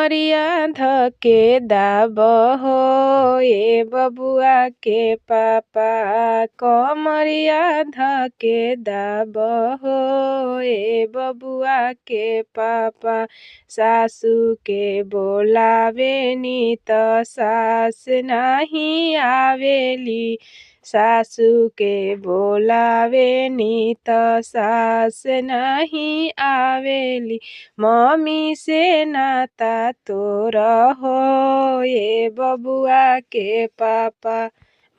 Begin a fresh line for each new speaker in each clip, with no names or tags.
कमरिया धके दाबहो ए बबुआ के पापा कमरिया धके दाबहो ए बबुआ के पापा सासू के बोलावे नी त सास नाही आवेली सासू के बोलावे नी त सास नहीं आवेली मम्मी से नाता तोरा हो ये बबुआ के पापा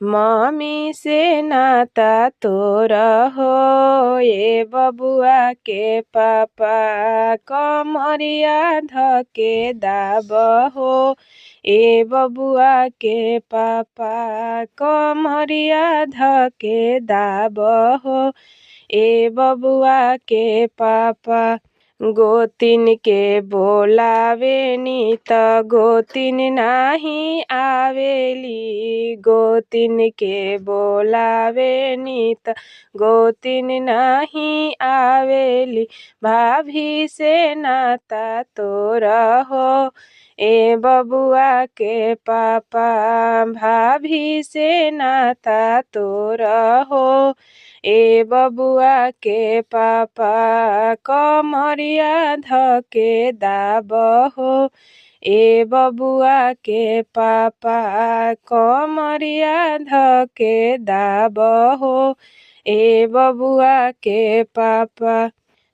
मम्मी से नाता तोरा हो ये बबुआ के पापा कमरिया धके दाबहो ए बबुआ के पापा कमरिया धके दाबहो ए बबुआ के पापा गोतिन के बोलावे नी त गोतिन नाही आवेली गोतिन के बोलावे नी त गोतिन नाही आवेली भाभी से नाता तोरा हो ए बबुआ के पापा भाभी से नाता तोरा हो ए बबुआ के पापा कमरिया धके दाबहो ए बबुआ के पापा कमरिया धके दाबहो ए बबुआ के पापा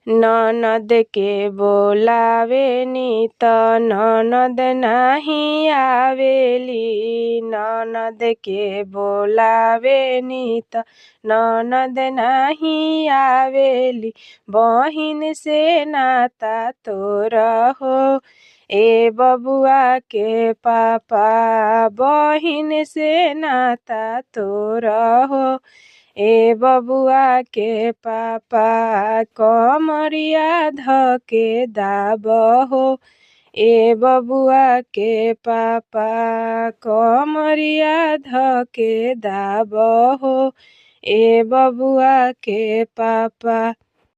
ननद के बोलावे नी त ननद नाही आवेली ननद के बोलावे नी त ननद नाही आवेली बहिन से नाता तोरा हो ए बबुआ के पापा बहिन से नाता तोरा हो ए बबुआ के पापा कमरिया धके दाबहो ए बबुआ के पापा कमरिया धके दाबहो ए बबुआ के पापा।